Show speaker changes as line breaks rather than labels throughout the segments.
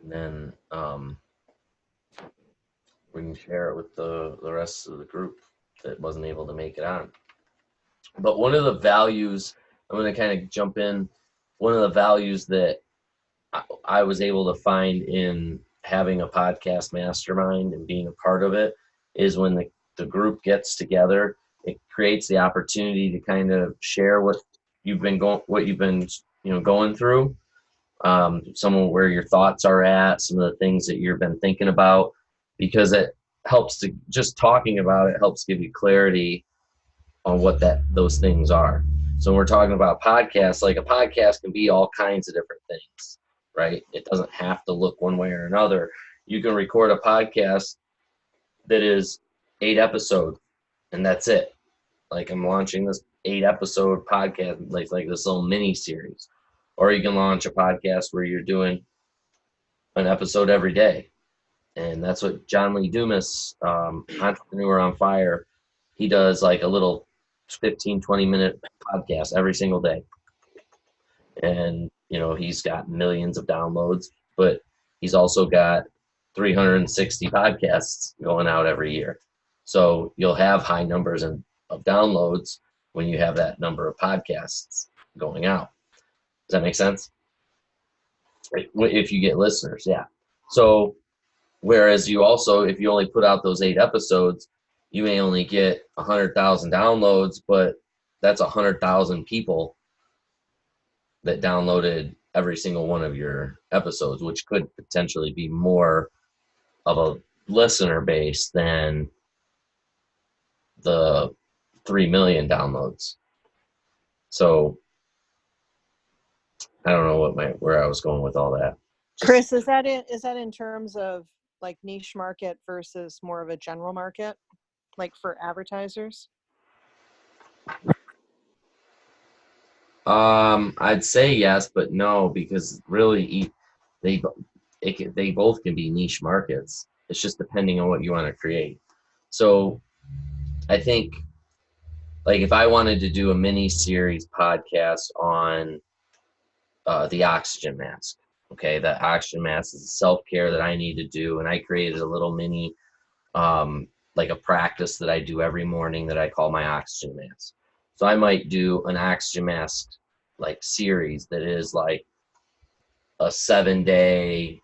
and then we can share it with the rest of the group that wasn't able to make it on. But one of the values, I'm going to kind of jump in, one of the values that I was able to find in having a podcast mastermind and being a part of it is when the group gets together, it creates the opportunity to kind of share what you've been going through, some of where your thoughts are at, some of the things that you've been thinking about, because it helps to just talking about it helps give you clarity on what those things are. So when we're talking about podcasts, like a podcast can be all kinds of different things, right? It doesn't have to look one way or another. You can record a podcast that is 8 episodes and that's it. Like I'm launching this 8 episode podcast, like this little mini series. Or you can launch a podcast where you're doing an episode every day. And that's what John Lee Dumas, Entrepreneur on Fire, he does like a little 15-20 minute podcast every single day. And, he's got millions of downloads, but he's also got 360 podcasts going out every year. So you'll have high numbers of downloads when you have that number of podcasts going out. Does that make sense? If you get listeners, yeah. So whereas if you only put out those 8 episodes, you may only get 100,000 downloads, but that's 100,000 people that downloaded every single one of your episodes, which could potentially be more of a listener base than the 3 million downloads. So I don't know where I was going with all that.
Chris, is that in terms of like niche market versus more of a general market, like for advertisers?
I'd say yes, but no, because really they both can be niche markets. It's just depending on what you want to create. So I think like if I wanted to do a mini series podcast on the oxygen mask, okay, that oxygen mask is self-care that I need to do, and I created a little mini like a practice that I do every morning that I call my oxygen mask. So I might do an oxygen mask like series that is like a 7-day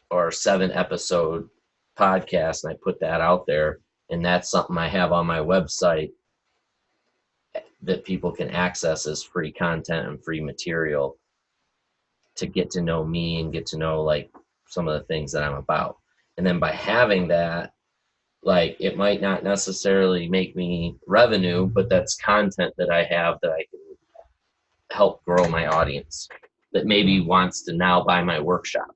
or 7-episode podcast, and I put that out there, and that's something I have on my website that people can access as free content and free material to get to know me and get to know like some of the things that I'm about. And then by having that, like it might not necessarily make me revenue, but that's content that I have that I can help grow my audience that maybe wants to now buy my workshop.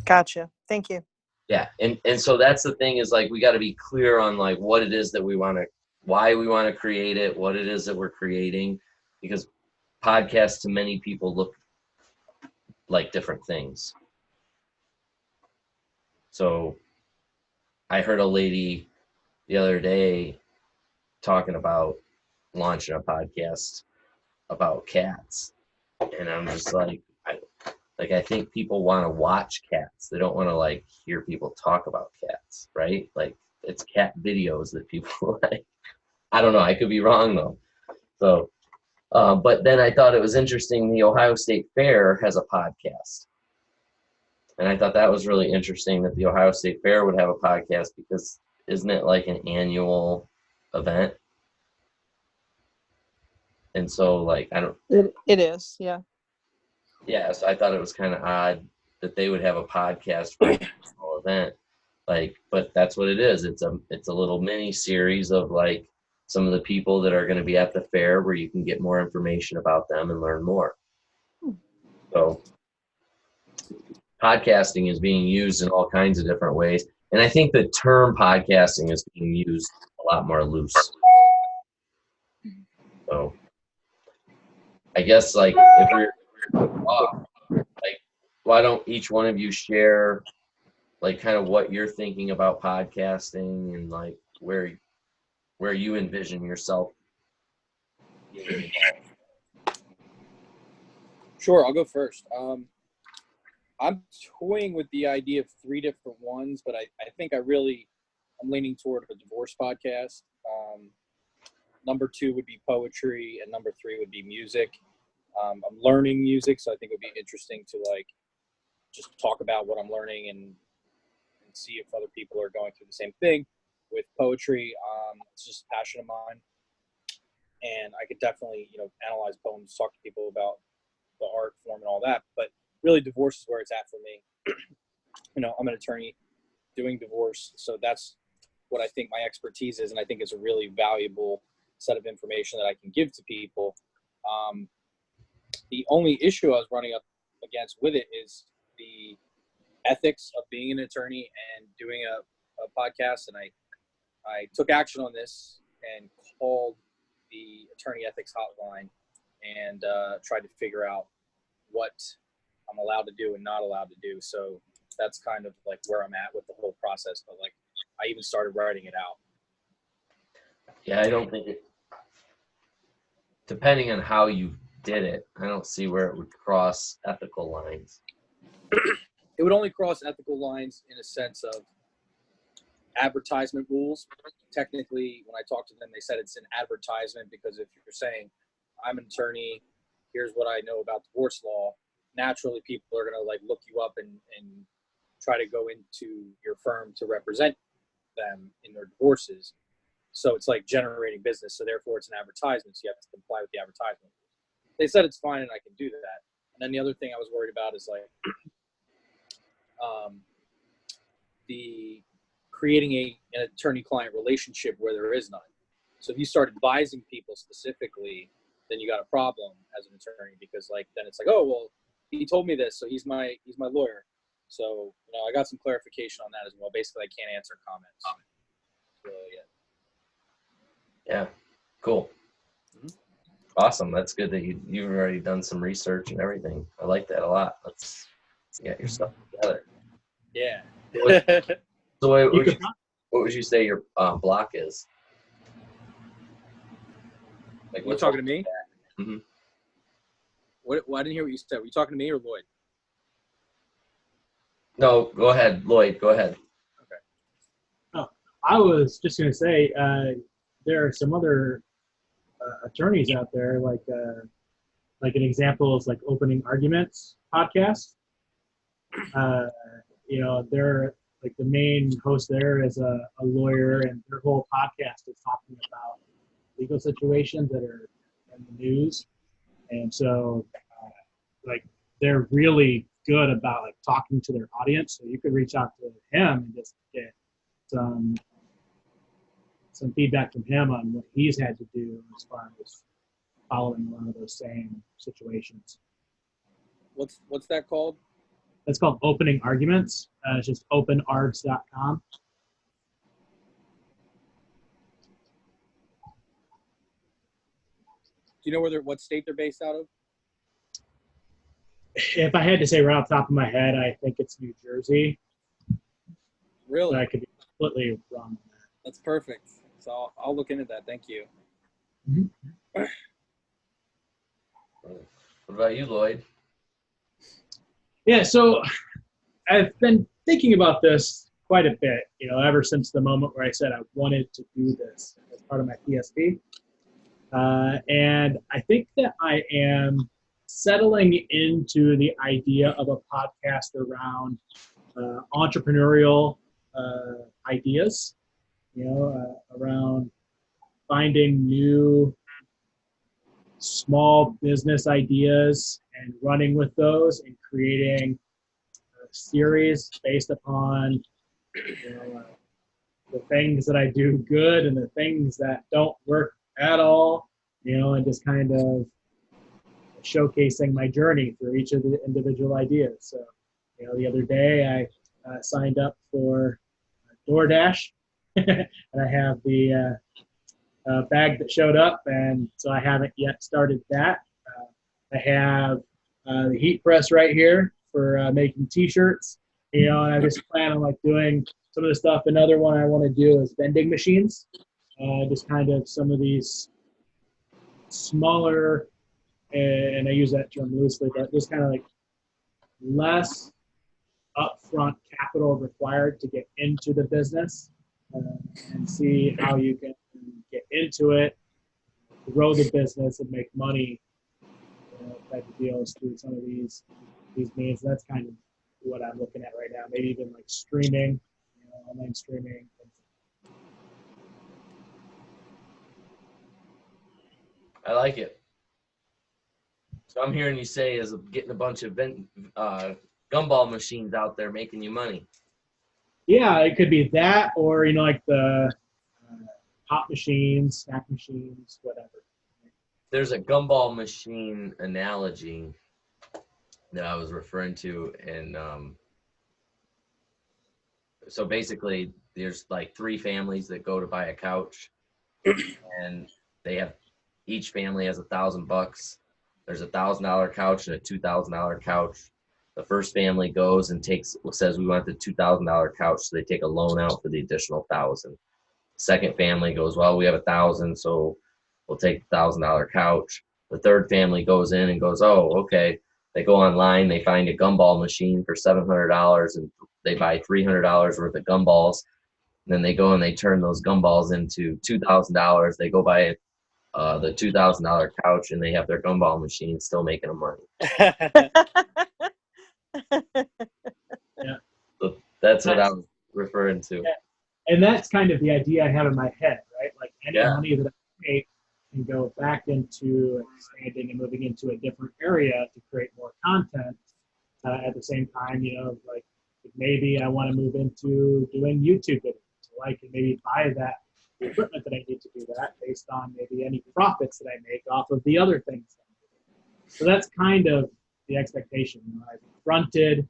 Gotcha. Thank you.
Yeah. And so that's the thing is like, we got to be clear on like what it is that why we want to create it, what it is that we're creating, because podcasts to many people look like different things. So I heard a lady the other day talking about launching a podcast about cats. And I'm just like, I think people want to watch cats. They don't want to like hear people talk about cats, right? Like it's cat videos that people like. I don't know. I could be wrong though. So, but then I thought it was interesting. The Ohio State Fair has a podcast. And I thought that was really interesting that the Ohio State Fair would have a podcast because isn't it like an annual event? And so like,
It is. Yeah.
Yeah. So I thought it was kind of odd that they would have a podcast for a small event. Like, but that's what it is. It's a little mini series of like some of the people that are going to be at the fair where you can get more information about them and learn more. So podcasting is being used in all kinds of different ways. And I think the term podcasting is being used a lot more loose. So I guess like if we're like, why don't each one of you share like kind of what you're thinking about podcasting and like where you envision yourself.
Sure, I'll go first. I'm toying with the idea of 3 different ones, but I think I'm leaning toward a divorce podcast. Number 2 would be poetry, and number 3 would be music. I'm learning music, so I think it would be interesting to like just talk about what I'm learning and see if other people are going through the same thing. With poetry, it's just a passion of mine, and I could definitely analyze poems, talk to people about the art form and all that. But really, divorce is where it's at for me. I'm an attorney doing divorce, so that's what I think my expertise is, and I think it's a really valuable set of information that I can give to people. The only issue I was running up against with it is the ethics of being an attorney and doing a podcast. And I took action on this and called the attorney ethics hotline and tried to figure out what I'm allowed to do and not allowed to do. So that's kind of like where I'm at with the whole process. But like, I even started writing it out.
Yeah, I don't think depending on how you did it, I don't see where it would cross ethical lines.
It would only cross ethical lines in a sense of advertisement rules. Technically, when I talked to them, they said it's an advertisement because if you're saying, I'm an attorney, here's what I know about divorce law, naturally people are going to like look you up and try to go into your firm to represent them in their divorces. So it's like generating business. So therefore it's an advertisement. So you have to comply with the advertisement. They said it's fine and I can do that. And then the other thing I was worried about is like the creating an attorney-client relationship where there is none. So if you start advising people specifically, then you got a problem as an attorney because like then it's like, oh well, he told me this, so he's my lawyer. So I got some clarification on that as well. Basically, I can't answer comments. That's really it.
Yeah, cool. Mm-hmm. Awesome. That's good that you've already done some research and everything. I like that a lot. Let's get your stuff together.
Yeah.
So what would you say your block is?
Like, you talking to me?
Mm-hmm.
Well, I didn't hear what you said. Were you talking to me or Lloyd?
No, go ahead, Lloyd. Go ahead.
Okay.
Oh, I was just going to say there are some other attorneys out there, like an example is like Opening Arguments podcast. They're like the main host there is a lawyer, and their whole podcast is talking about legal situations that are in the news. And so, they're really good about like talking to their audience. So you could reach out to him and just get some feedback from him on what he's had to do as far as following one of those same situations.
What's that called?
That's called Opening Arguments. It's just openargs.com.
Do you know what state they're based out of?
If I had to say right off the top of my head, I think it's New Jersey.
Really?
But I could be completely wrong on that.
That's perfect. So I'll look into that. Thank you.
Mm-hmm.
What about you, Lloyd?
Yeah, so I've been thinking about this quite a bit, ever since the moment where I said I wanted to do this as part of my PSP. And I think that I am settling into the idea of a podcast around entrepreneurial ideas, around finding new small business ideas and running with those and creating a series based upon the things that I do good and the things that don't work at all, and just kind of showcasing my journey through each of the individual ideas. So, the other day I signed up for DoorDash and I have the bag that showed up, and so I haven't yet started that. I have the heat press right here for making t-shirts, and I just plan on like doing some of the stuff. Another one I want to do is vending machines, just kind of some of these smaller and I use that term loosely, but just kind of like less upfront capital required to get into the business, and see how you can get into it, grow the business, and make money, type of deals through some of these means. That's kind of what I'm looking at right now. Maybe even like streaming, online streaming.
I like it. So I'm hearing you say is getting a bunch of gumball machines out there making you money.
Yeah, it could be that, or like the pop machines, snack machines, whatever.
There's a gumball machine analogy that I was referring to, and so basically there's like 3 families that go to buy a couch, and they have, each family has $1,000. There's $1,000 couch and a $2,000 couch. The first family goes and says we want the $2,000 couch, so they take a loan out for the additional 1,000. Second family goes, well, we have 1,000, so we'll take the $1,000 couch. The third family goes in and goes, oh, okay. They go online, they find a gumball machine for $700, and they buy $300 worth of gumballs. And then they go and they turn those gumballs into $2,000. They go buy the $2,000 couch, and they have their gumball machine, still making them money.
Yeah.
So that's what I was referring to.
Yeah. And that's kind of the idea I have in my head, right? Like any money that I make can go back into expanding and moving into a different area to create more content. At the same time, like maybe I want to move into doing YouTube videos. So I can maybe buy that equipment that I need to do that based on maybe any profits that I make off of the other things. So that's kind of the expectation. I've fronted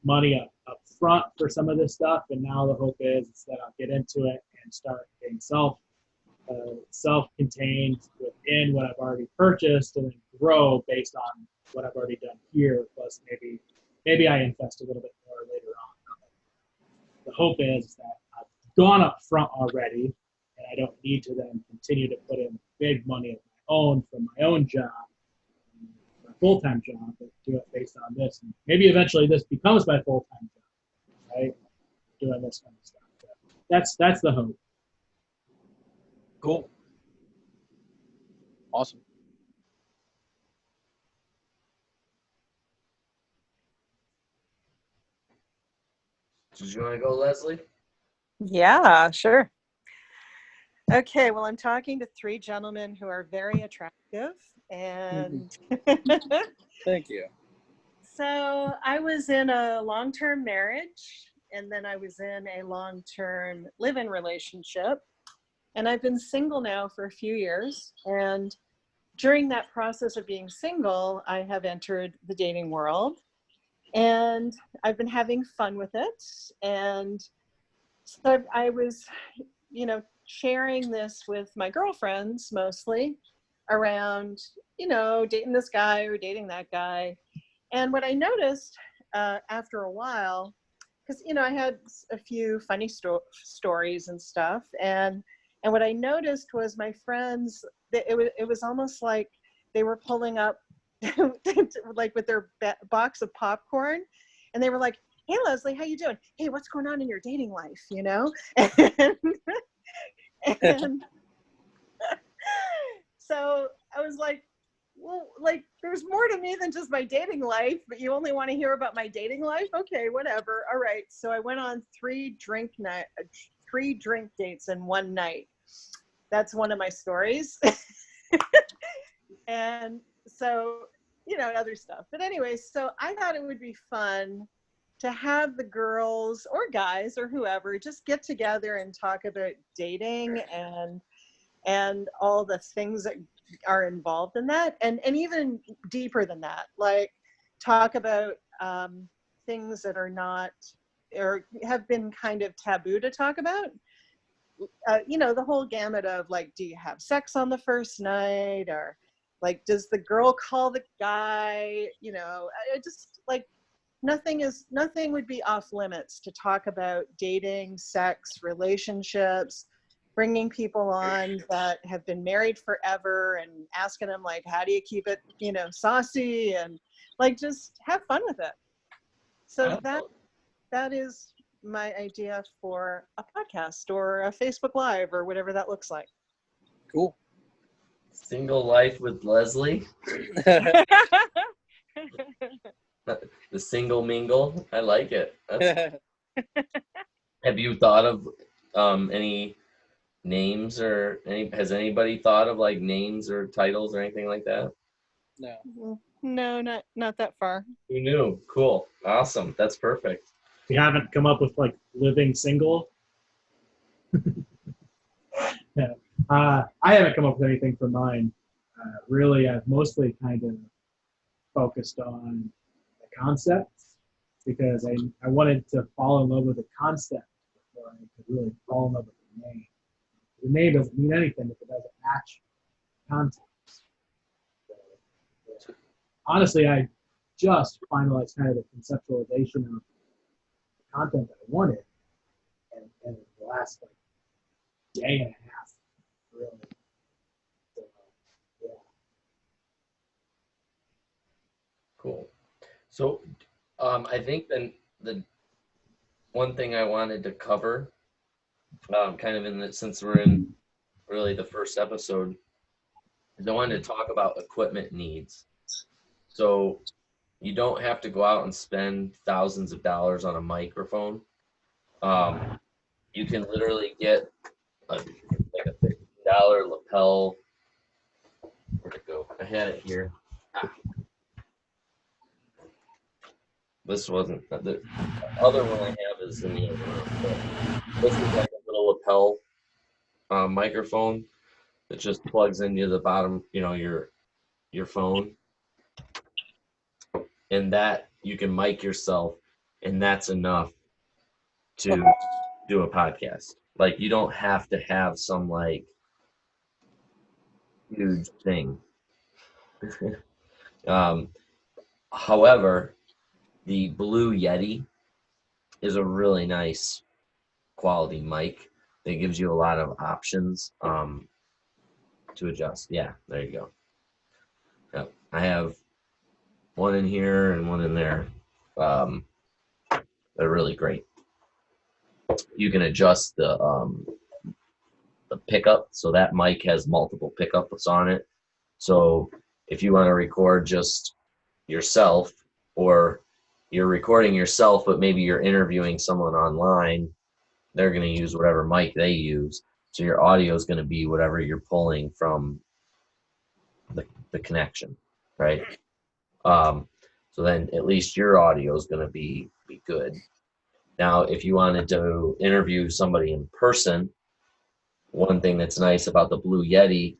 money up front for some of this stuff, and now the hope is that I'll get into it and start getting self-contained within what I've already purchased, and then grow based on what I've already done here. Plus, maybe I invest a little bit more later on. The hope is that I've gone up front already, and I don't need to then continue to put in big money of my own from my own job, my full-time job, but do it based on this. And maybe eventually this becomes my full-time job, right? Doing this kind of stuff. That's the hope.
Cool. Awesome.
Did you want to go, Leslie?
Yeah, sure. Okay, well, I'm talking to 3 gentlemen who are very attractive, and
Thank you.
so I was in a long-term marriage, and then I was in a long-term live-in relationship, and I've been single now for a few years. And during that process of being single, I have entered the dating world, and I've been having fun with it. And so I was, sharing this with my girlfriends mostly around, dating this guy or dating that guy. And what I noticed after a while, because, I had a few funny stories and stuff. And what I noticed was my friends, it was almost like they were pulling up like with their box of popcorn, and they were like, hey, Leslie, how you doing? Hey, what's going on in your dating life? And so I was like, well, like, there's more to me than just my dating life, but you only want to hear about my dating life? Okay, whatever. All right. So I went on 3 drink dates in one night. That's one of my stories. And so, other stuff. But anyway, so I thought it would be fun to have the girls or guys or whoever just get together and talk about dating and all the things that are involved in that, and even deeper than that, like talk about things that are not or have been kind of taboo to talk about. The whole gamut of, like, do you have sex on the first night, or like, does the girl call the guy? I just, like, nothing would be off limits to talk about dating, sex, relationships, bringing people on that have been married forever and asking them like, how do you keep it, saucy, and like just have fun with it. So that is my idea for a podcast or a Facebook Live or whatever that looks like.
Cool.
Single Life with Leslie. The single mingle. I like it. Have you thought of any names or has anybody thought of like names or titles or anything like that?
No.
No, not that far.
Who knew? Cool. Awesome. That's perfect.
We haven't come up with like living single. Yeah. I haven't come up with anything for mine. Really, I've mostly kind of focused on the concepts because I wanted to fall in love with the concept before I could really fall in love with the name. The name doesn't mean anything if it doesn't match content. So, yeah. Honestly, I just finalized kind of the conceptualization of the content that I wanted, and the last like day and a half, really. So, yeah.
Cool. So, I think then the one thing I wanted to cover, kind of since we're in really the first episode, is I wanted to talk about equipment needs. So you don't have to go out and spend thousands of dollars on a microphone. You can literally get like a $50 lapel. Where'd it go? I had it here. This wasn't the other one I have is in the other room. But this is like a little lapel microphone that just plugs into the bottom, your phone, and that you can mic yourself, and that's enough to do a podcast. Like you don't have to have some like huge thing. However, the Blue Yeti is a really nice quality mic that gives you a lot of options to adjust. Yeah, there you go. Yep. I have one in here and one in there. They're really great. You can adjust the pickup, so that mic has multiple pickups on it. So if you want to record just yourself, or you're recording yourself but maybe you're interviewing someone online, they're going to use whatever mic they use. So your audio is going to be whatever you're pulling from the connection, right? So then at least your audio is going to be good. Now, if you wanted to interview somebody in person, one thing that's nice about the Blue Yeti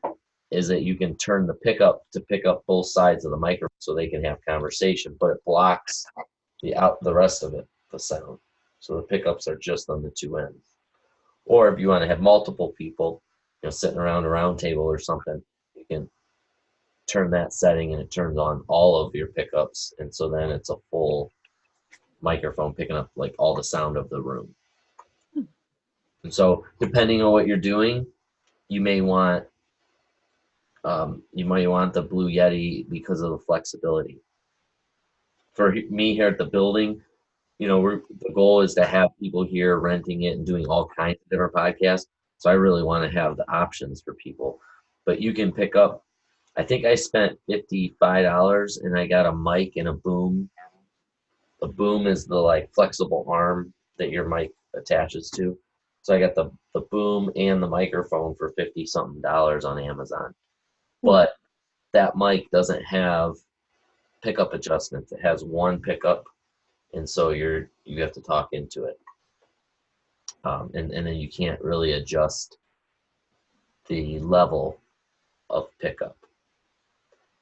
is that you can turn the pickup to pick up both sides of the microphone so they can have conversation, but it blocks the rest of it, the sound. So the pickups are just on the two ends. Or if you want to have multiple people, sitting around a round table or something, you can turn that setting and it turns on all of your pickups, and so then it's a full microphone picking up like all the sound of the room. And so depending on what you're doing, you may want the Blue Yeti because of the flexibility. For me here at the building, the goal is to have people here renting it and doing all kinds of different podcasts. So I really want to have the options for people. But you can pick up, I think I spent $55 and I got a mic and a boom. The boom is the like flexible arm that your mic attaches to. So I got the boom and the microphone for $50-something on Amazon. But that mic doesn't have pickup adjustments. It has one pickup, and so you have to talk into it. And then you can't really adjust the level of pickup.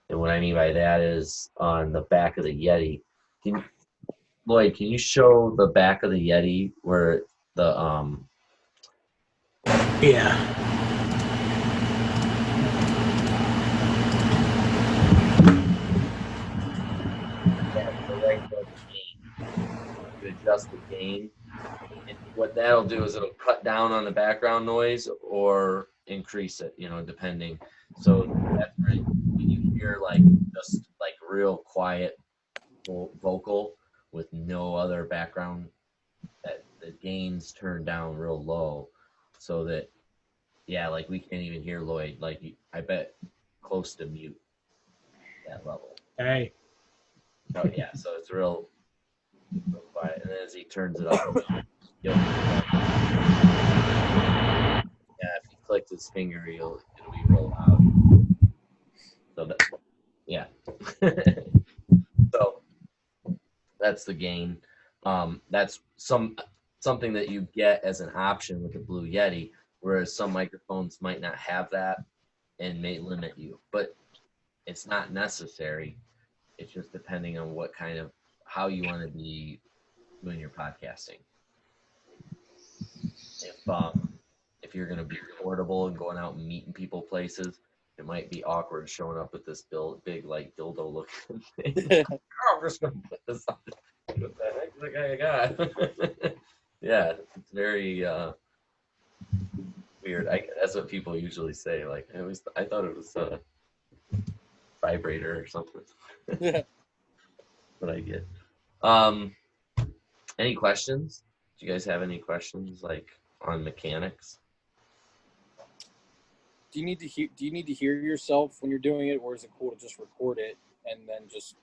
And what I mean by that is on the back of the Yeti. Lloyd, can you show the back of the Yeti where the
Yeah.
you adjust the gain And what that'll do is it'll cut down on the background noise or increase it, depending. So that's right. When you hear like just like real quiet vocal with no other background, that the gain's turned down real low, so that like we can't even hear Lloyd. Like I bet close to mute that level.
Hey.
Oh yeah, so it's real quiet, and then as he turns it up, if he clicks his finger, it'll be real loud. So so that's the gain. That's something that you get as an option with the Blue Yeti, whereas some microphones might not have that and may limit you. But it's not necessary. It's just depending on how you want to be doing your podcasting. If you're going to be portable and going out and meeting people places, it might be awkward showing up with this big like dildo looking thing. I'm just going to put this on. What the heck is the guy I got? Yeah, it's very weird. That's what people usually say. Like I thought it was a vibrator or something.
Yeah.
What I get. Any questions? Do you guys have any questions like on mechanics?
Do you need to hear yourself when you're doing it, or is it cool to just record it and then just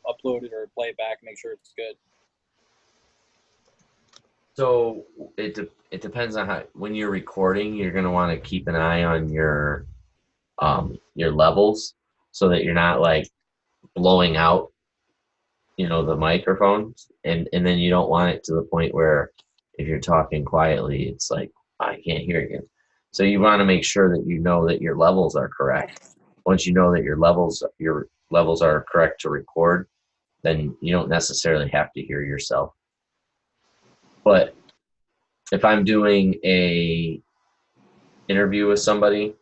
upload it or play it back and make sure it's good?
So it depends on when you're recording. You're gonna want to keep an eye on your levels so that you're not like blowing out, the microphones, and then you don't want it to the point where if you're talking quietly, it's like I can't hear you. So you want to make sure that that your levels are correct. Once you know that your levels are correct to record, then you don't necessarily have to hear yourself. But if I'm doing a interview with somebody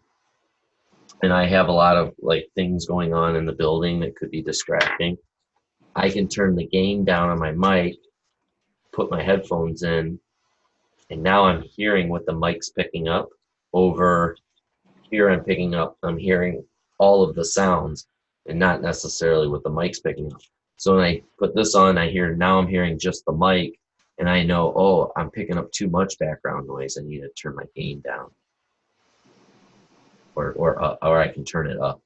and I have a lot of like things going on in the building that could be distracting, I can turn the gain down on my mic, put my headphones in, and now I'm hearing what the mic's picking up. Over here I'm hearing all of the sounds and not necessarily what the mic's picking up. So when I put this on, I'm hearing just the mic, and I know, oh, I'm picking up too much background noise. I need to turn my gain down. Or I can turn it up.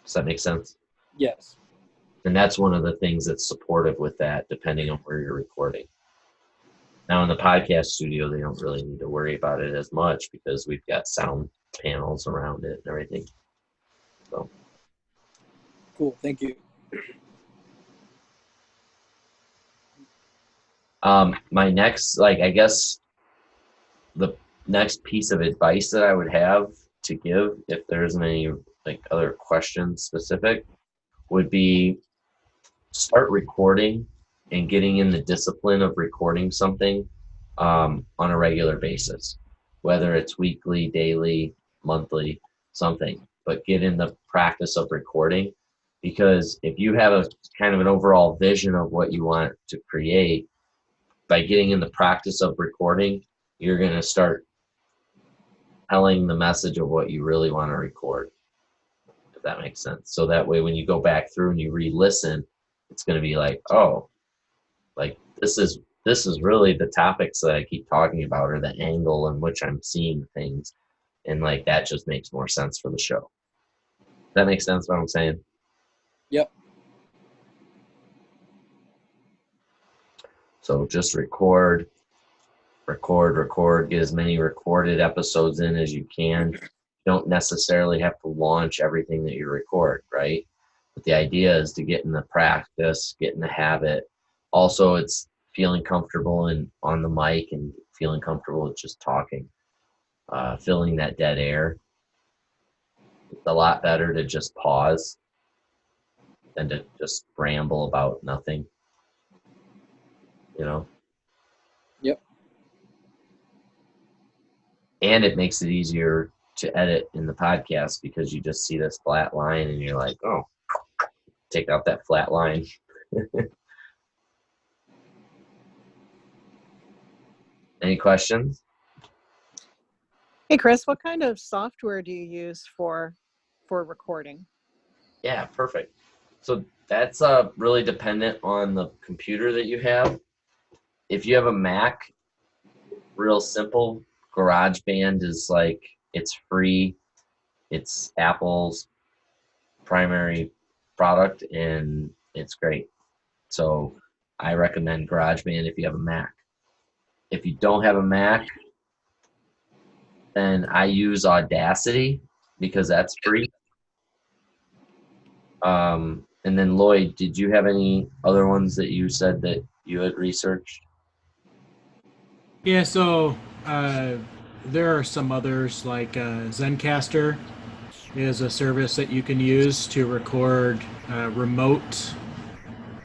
Does that make sense?
Yes.
And that's one of the things that's supportive with that, depending on where you're recording. Now in the podcast studio, they don't really need to worry about it as much because we've got sound panels around it and everything. So
cool. Thank you.
My next, I guess the next piece of advice that I would have to give, if there isn't any other questions specific, would be start recording and getting in the discipline of recording something on a regular basis, whether it's weekly, daily, monthly, something, but get in the practice of recording. Because if you have a kind of an overall vision of what you want to create, by getting in the practice of recording, you're going to start telling the message of what you really want to record, if that makes sense. So that way, when you go back through and you re-listen, it's going to be like, oh, like this is really the topics that I keep talking about, or the angle in which I'm seeing things. And that just makes more sense for the show. That makes sense what I'm saying?
Yep.
So just record, get as many recorded episodes in as you can. You don't necessarily have to launch everything that you record, right? But the idea is to get in the practice, get in the habit. Also, it's feeling comfortable on the mic and feeling comfortable with just talking, filling that dead air. It's a lot better to just pause than to just ramble about nothing,
Yep.
And it makes it easier to edit in the podcast because you just see this flat line and you're like, oh, take out that flat line. Any questions?
Hey, Chris, what kind of software do you use for recording?
Yeah, perfect. So that's really dependent on the computer that you have. If you have a Mac, real simple, GarageBand is like, it's free. It's Apple's primary product and it's great. So I recommend GarageBand if you have a Mac. If you don't have a Mac, then I use Audacity because that's free. And then Lloyd, did you have any other ones that you said that you had researched?
Yeah, so there are some others like Zencaster is a service that you can use to record remote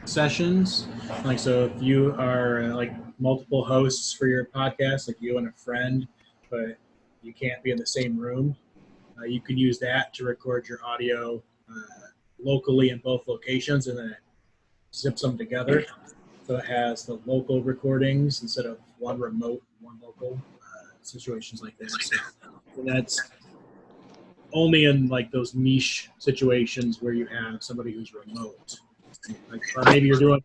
sessions. Like, so if you are like multiple hosts for your podcast, like you and a friend, but you can't be in the same room, you can use that to record your audio locally in both locations, and then it zips them together. So it has the local recordings instead of one remote, one local, situations like that. So that's only in like those niche situations where you have somebody who's remote. Like, or maybe you're doing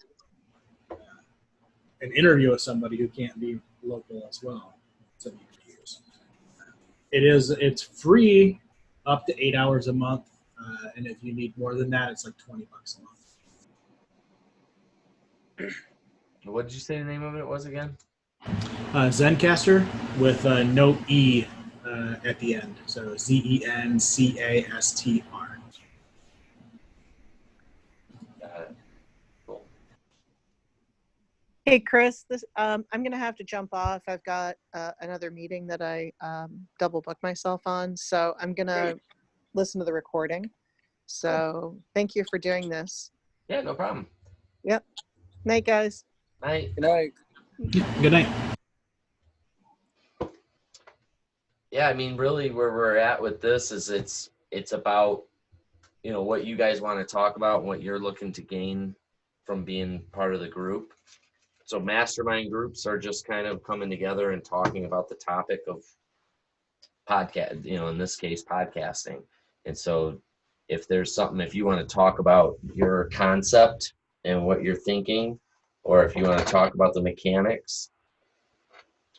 an interview with somebody who can't be local as well. So you can use. It's free up to 8 hours a month, and if you need more than that, it's like $20 a month.
What did you say the name of it was again?
Zencaster with no E at the end. So Zencastr.
Got it. Cool.
Hey, Chris, I'm going to have to jump off. I've got another meeting that I double booked myself on, so I'm going to listen to the recording. So thank you for doing this.
Yeah, no problem.
Yep. Night, guys.
Night.
Good night.
Good night.
Yeah, I mean, really, where we're at with this is it's about, you know, what you guys want to talk about, and what you're looking to gain from being part of the group. So mastermind groups are just kind of coming together and talking about the topic of podcast, you know, in this case, podcasting. And so if there's something, if you want to talk about your concept and what you're thinking, or if you want to talk about the mechanics,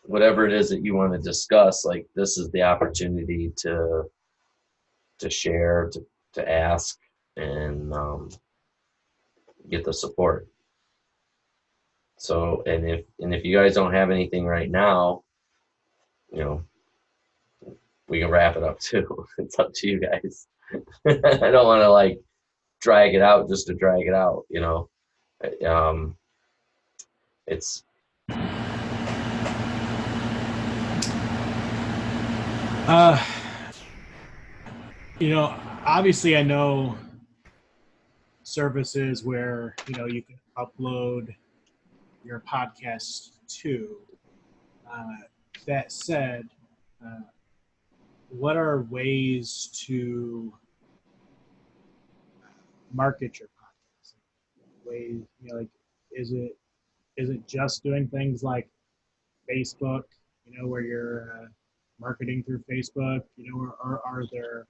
whatever it is that you want to discuss, like, this is the opportunity to share, to ask, and get the support. So, and if you guys don't have anything right now, you know, we can wrap it up too. It's up to you guys. I don't want to like drag it out just to drag it out, you know. It's
You know, obviously I know services where, you know, you can upload your podcast to. That said, what are ways to market your podcast? Ways, you know, like, is it just doing things like Facebook, you know, where you're marketing through Facebook, you know, or are there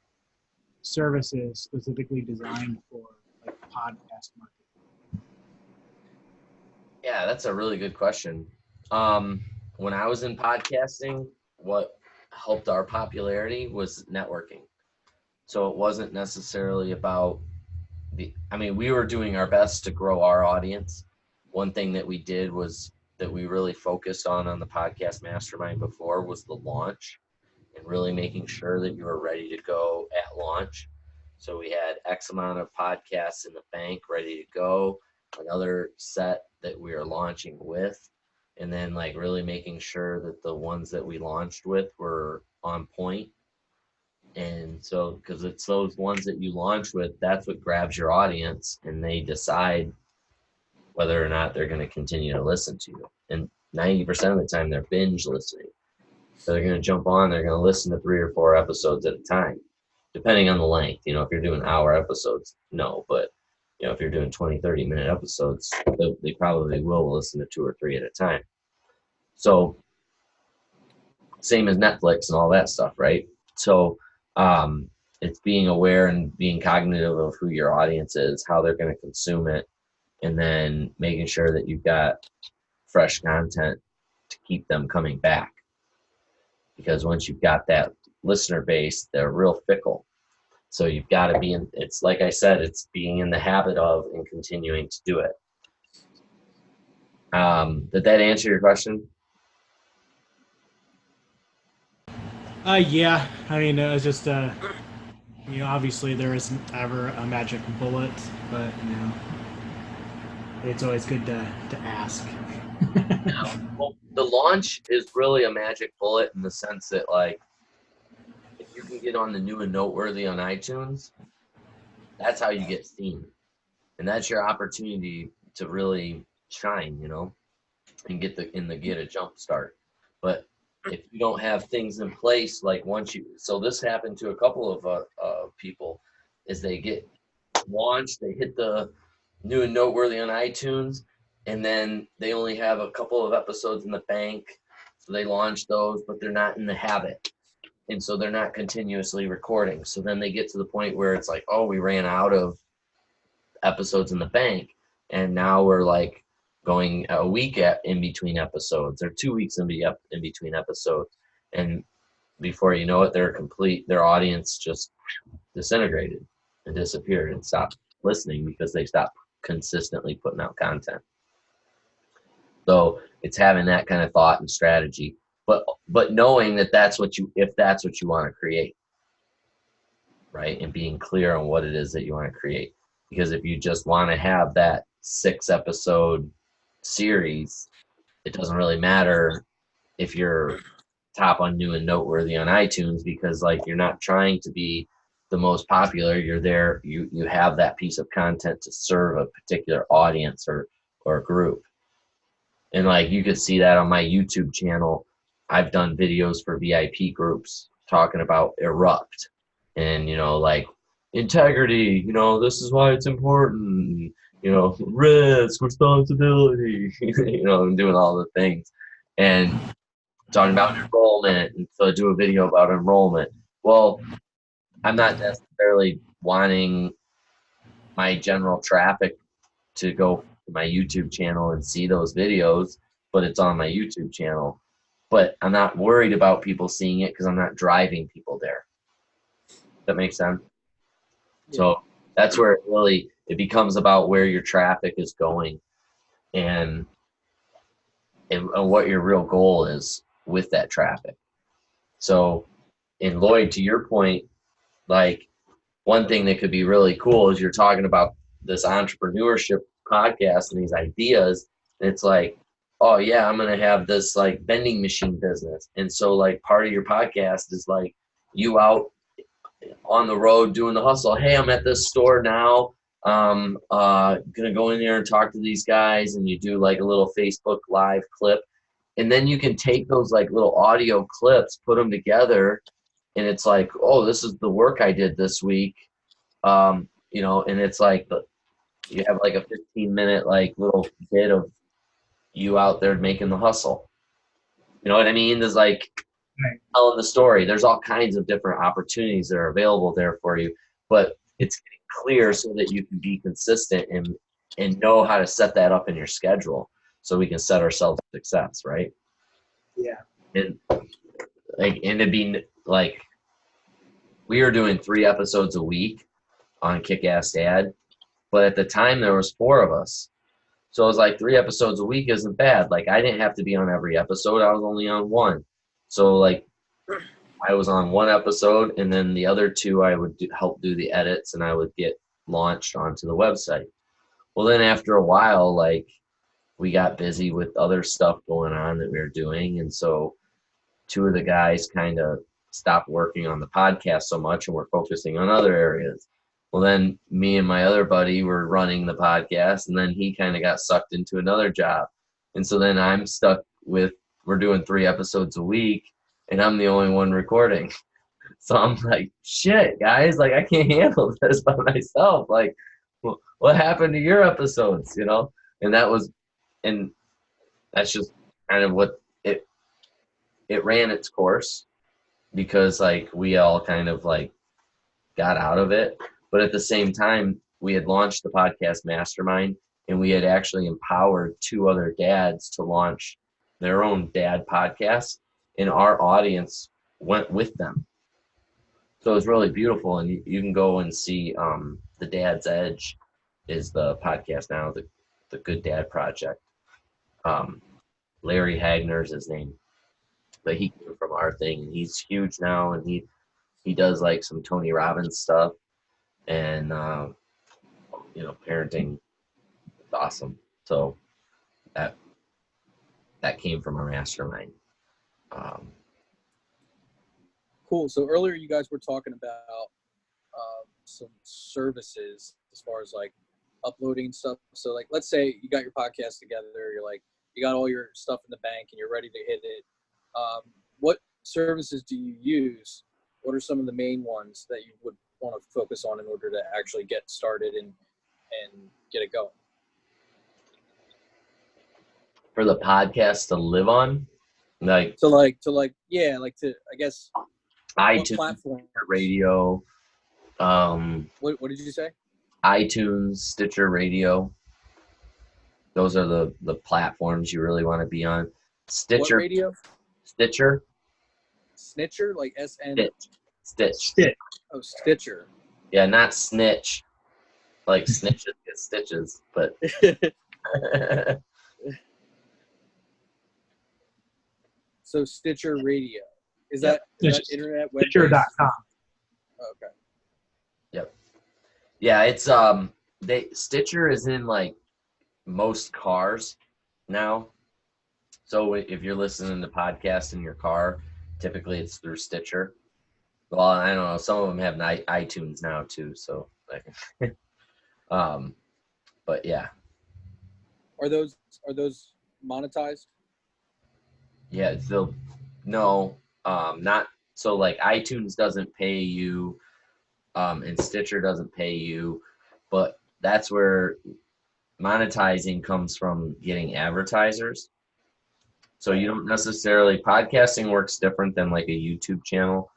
services specifically designed for like podcast marketing?
Yeah, that's a really good question. When I was in podcasting, what helped our popularity was networking. So it wasn't necessarily about we were doing our best to grow our audience. One thing that we did was that we really focused on the podcast mastermind before was the launch, and really making sure that you were ready to go at launch. So we had X amount of podcasts in the bank ready to go, another set that we are launching with, and then like really making sure that the ones that we launched with were on point. And so, because it's those ones that you launch with, that's what grabs your audience, and they decide whether or not they're going to continue to listen to you. And 90% of the time, they're binge listening. So they're going to jump on, they're going to listen to 3 or 4 episodes at a time, depending on the length. You know, if you're doing hour episodes, no. But, you know, if you're doing 20, 30-minute episodes, they probably will listen to 2 or 3 at a time. So same as Netflix and all that stuff, right? So it's being aware and being cognitive of who your audience is, how they're going to consume it, and then making sure that you've got fresh content to keep them coming back. Because once you've got that listener base, they're real fickle. So you've got to be in, it's like I said, it's being in the habit of and continuing to do it. Did that answer your question?
Yeah. I mean, it was just, obviously there isn't ever a magic bullet, but, it's always good to ask.
Well, the launch is really a magic bullet in the sense that, like, if you can get on the new and noteworthy on iTunes, that's how you get seen. And that's your opportunity to really shine, and get a jump start. But if you don't have things in place, like so this happened to a couple of people, is they get launched, they hit the new and noteworthy on iTunes, and then they only have a couple of episodes in the bank, so they launch those, but they're not in the habit, and so they're not continuously recording. So then they get to the point where it's like, oh, we ran out of episodes in the bank, and now we're like going a week in between episodes, or 2 weeks in between episodes, and before you know it, their audience just disintegrated and disappeared and stopped listening because they stopped consistently putting out content. So it's having that kind of thought and strategy, but knowing that if that's what you want to create, right, and being clear on what it is that you want to create. Because if you just want to have that 6-episode series, it doesn't really matter if you're top on new and noteworthy on iTunes, because like you're not trying to be the most popular. You're there, you have that piece of content to serve a particular audience or group. And like you could see that on my YouTube channel. I've done videos for VIP groups talking about Erupt and like integrity, this is why it's important, risk, responsibility, and doing all the things, and talking about enrollment, and so do a video about enrollment. Well, I'm not necessarily wanting my general traffic to go to my YouTube channel and see those videos, but it's on my YouTube channel. But I'm not worried about people seeing it because I'm not driving people there. That makes sense? Yeah. So that's where it becomes about where your traffic is going and what your real goal is with that traffic. So, in Lloyd, to your point, like one thing that could be really cool is you're talking about this entrepreneurship podcast and these ideas. And it's like, oh yeah, I'm going to have this like vending machine business. And so like part of your podcast is like you out on the road doing the hustle. Hey, I'm at this store now. Gonna go in there and talk to these guys, and you do like a little Facebook Live clip. And then you can take those like little audio clips, put them together, and it's like, oh, this is the work I did this week. And it's like you have like a 15-minute like little bit of you out there making the hustle. You know what I mean? There's like telling the story. There's all kinds of different opportunities that are available there for you, but it's getting clear so that you can be consistent and know how to set that up in your schedule so we can set ourselves for success, right?
Yeah.
And it'd be like we were doing 3 episodes a week on Kick-Ass Dad, but at the time there was 4 of us. So it was like 3 episodes a week isn't bad. Like I didn't have to be on every episode. I was only on 1. So like I was on 1 episode, and then the other 2 I would help do the edits, and I would get launched onto the website. Well, then after a while, like we got busy with other stuff going on that we were doing, and so 2 of the guys kind of stopped working on the podcast so much and we're focusing on other areas. Well, then me and my other buddy were running the podcast, and then he kind of got sucked into another job. And so then I'm stuck with, we're doing 3 episodes a week, and I'm the only one recording. So I'm like, shit, guys, like I can't handle this by myself. Like, what happened to your episodes, And that's just kind of what it ran its course because like we all kind of like got out of it. But at the same time, we had launched the podcast Mastermind, and we had actually empowered 2 other dads to launch their own dad podcast, and our audience went with them. So it was really beautiful, and you can go and see the Dad's Edge is the podcast now, the Good Dad Project. Larry Hagner's his name, but he came from our thing, and he's huge now, and he does like some Tony Robbins stuff, and parenting is awesome. So that came from our mastermind.
Cool. So earlier you guys were talking about some services as far as like uploading stuff. So like, let's say you got your podcast together, you're like, you got all your stuff in the bank and you're ready to hit it. What services do you use? What are some of the main ones that you would want to focus on in order to actually get started and get it going?
For the podcast to live on, I
guess
iTunes,
platform?
radio.
What did you say?
iTunes, Stitcher Radio. Those are the platforms you really want to be on. Stitcher.
What radio?
Stitcher.
Snitcher, like SN.
Stitch.
Oh, Stitcher.
Yeah, not snitch. Like snitches get stitches, but.
So Stitcher Radio. Is that internet web?
Stitcher.com.
Okay.
Yep. Yeah, it's Stitcher is in like most cars now. So if you're listening to podcasts in your car, typically it's through Stitcher. Well, I don't know. Some of them have iTunes now too. So, but yeah.
Are those monetized?
Yeah, not so. Like iTunes doesn't pay you, and Stitcher doesn't pay you, but that's where monetizing comes from, getting advertisers. So you don't necessarily, podcasting works different than like a YouTube channel,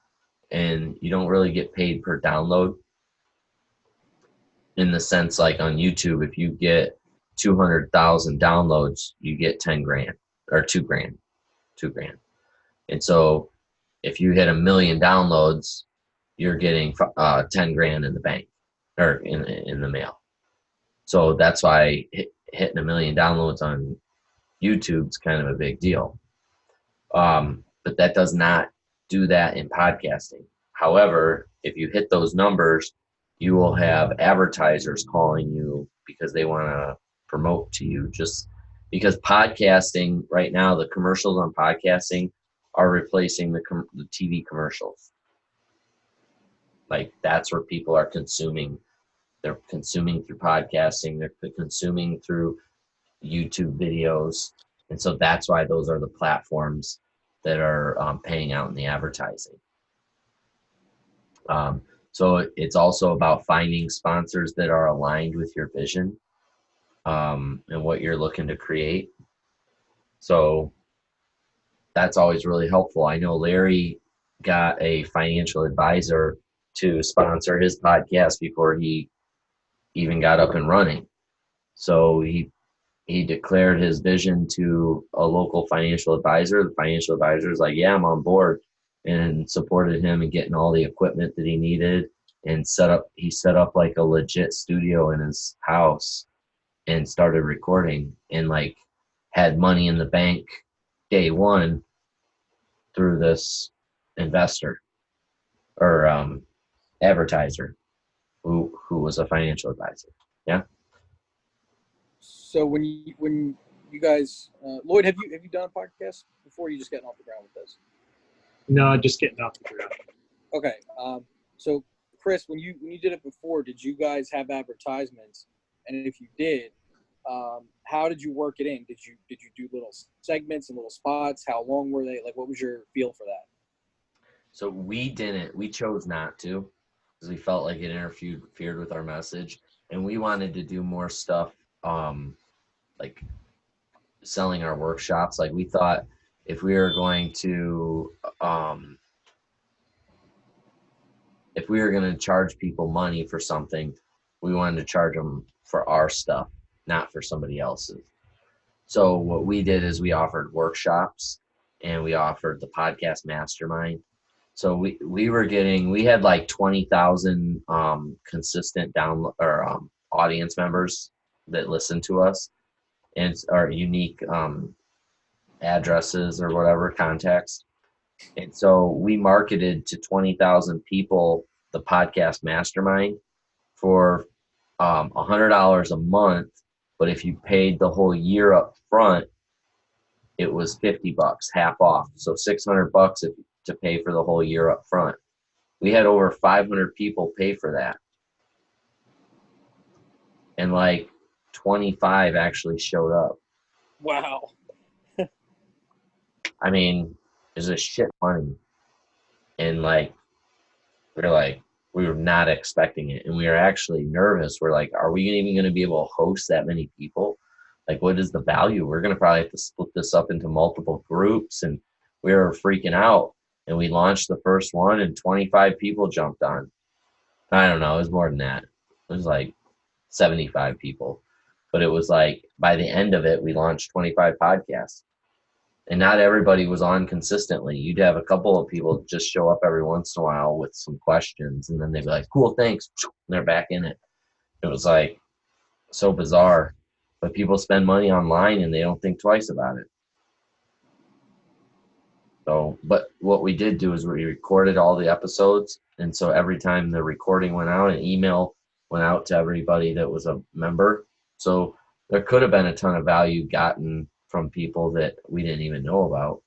and you don't really get paid per download. In the sense, like on YouTube, if you get 200,000 downloads, you get 10 grand or 2 grand. And so if you hit 1 million downloads, you're getting 10 grand in the bank or in the mail. So that's why hitting 1 million downloads on YouTube is kind of a big deal. But that does not do that in podcasting. However, if you hit those numbers, you will have advertisers calling you because they want to promote to you, just because podcasting right now, the commercials on podcasting are replacing the TV commercials. Like that's where people are consuming. They're consuming through podcasting. They're consuming through YouTube videos. And so that's why those are the platforms that are paying out in the advertising. So it's also about finding sponsors that are aligned with your vision and what you're looking to create. So that's always really helpful. I know Larry got a financial advisor to sponsor his podcast before he even got up and running. So he declared his vision to a local financial advisor. The financial advisor is like, yeah, I'm on board, and supported him in getting all the equipment that he needed, and he set up like a legit studio in his house and started recording, and like had money in the bank day one through this investor or advertiser who was a financial advisor. Yeah.
So when you guys, Lloyd, have you done a podcast before? Or you just getting off the ground with this?
No, just getting off the ground.
Okay. So Chris, when you did it before, did you guys have advertisements? And if you did, how did you work it in? Did you do little segments and little spots? How long were they? Like, what was your feel for that?
So we chose not to, because we felt like it interfered with our message, and we wanted to do more stuff like selling our workshops. Like we thought if we were going to charge people money for something, we wanted to charge them for our stuff, not for somebody else's. So what we did is we offered workshops, and we offered the podcast Mastermind. So we had like 20,000 consistent download or audience members that listened to us, and our unique addresses or whatever contacts. And so we marketed to 20,000 people the podcast Mastermind for $100 a month. But if you paid the whole year up front, it was $50, half off. So $600 to pay for the whole year up front. We had over 500 people pay for that. And like 25 actually showed up.
Wow.
I mean, it's a shit money. And like, we were not expecting it. And we were actually nervous. We're like, are we even going to be able to host that many people? Like, what is the value? We're going to probably have to split this up into multiple groups. And we were freaking out. And we launched the first one, and 25 people jumped on. I don't know. It was more than that. It was like 75 people. But it was like, by the end of it, we launched 25 podcasts. And not everybody was on consistently. You'd have a couple of people just show up every once in a while with some questions, and then they'd be like, cool, thanks. And they're back in it. It was like so bizarre. But people spend money online and they don't think twice about it. So, but what we did do is we recorded all the episodes. And so every time the recording went out, an email went out to everybody that was a member. So there could have been a ton of value gotten from people that we didn't even know about.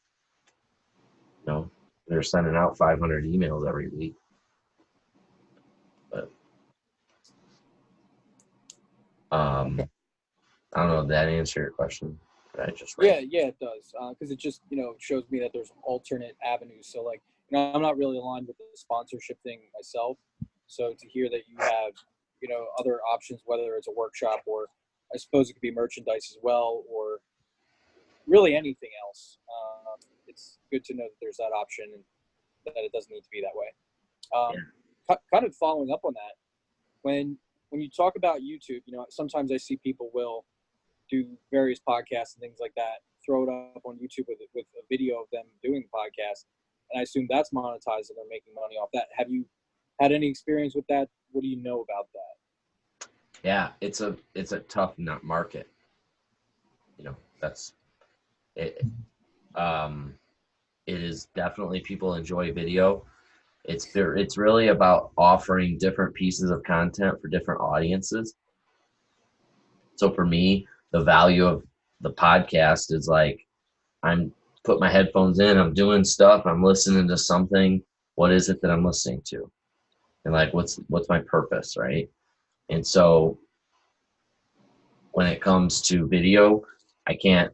You know, they're sending out 500 emails every week. But I don't know if that answered your question. I just
Yeah, it does. Because it just, shows me that there's alternate avenues. So, like, I'm not really aligned with the sponsorship thing myself. So to hear that you have, other options, whether it's a workshop or I suppose it could be merchandise as well, or really anything else, it's good to know that there's that option and that it doesn't need to be that way. Kind of following up on that, when you talk about YouTube, sometimes I see people will do various podcasts and things like that, throw it up on YouTube with a video of them doing the podcast, and I assume that's monetized and they're making money off that. Have you had any experience with that? What do you know about that?
Yeah, it's a tough nut market. That's it. It is definitely, people enjoy video. It's really about offering different pieces of content for different audiences. So for me, the value of the podcast is like, I'm put my headphones in, I'm doing stuff, I'm listening to something. What is it that I'm listening to? And like, what's my purpose, right? And so when it comes to video, I can't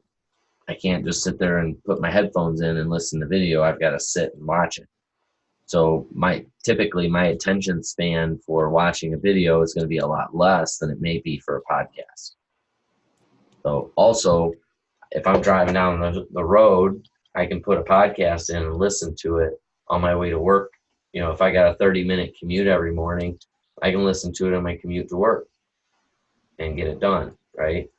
just sit there and put my headphones in and listen to video. I've got to sit and watch it. So typically my attention span for watching a video is going to be a lot less than it may be for a podcast. So also, if I'm driving down the road, I can put a podcast in and listen to it on my way to work. If I got a 30-minute commute every morning, I can listen to it on my commute to work and get it done, right?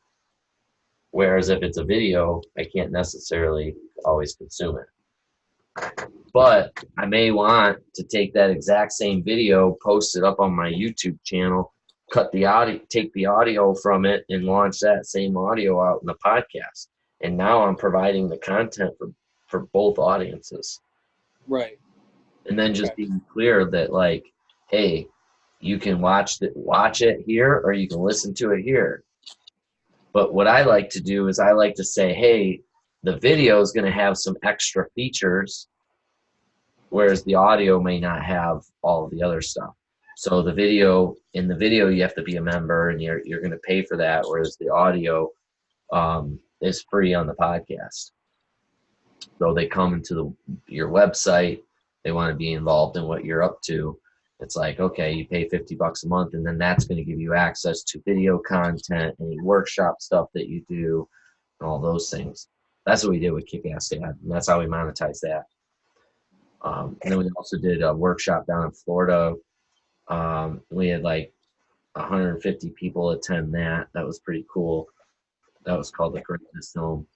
Whereas if it's a video, I can't necessarily always consume it. But I may want to take that exact same video, post it up on my YouTube channel, cut the audio, take the audio from it, and launch that same audio out in the podcast. And now I'm providing the content for both audiences.
Right.
And then just being clear that, like, hey, you can watch it here, or you can listen to it here. But what I like to do is I like to say, hey, the video is going to have some extra features, whereas the audio may not have all of the other stuff. So in the video, you have to be a member, and you're going to pay for that, whereas the audio is free on the podcast. So they come into your website, they want to be involved in what you're up to. It's like, okay, you pay $50 a month, and then that's going to give you access to video content, any workshop stuff that you do, and all those things. that's what we did with Kick-Ass Dad, and that's how we monetized that. And then we also did a workshop down in Florida. We had like 150 people attend that. That was pretty cool. That was called the Greatness Home.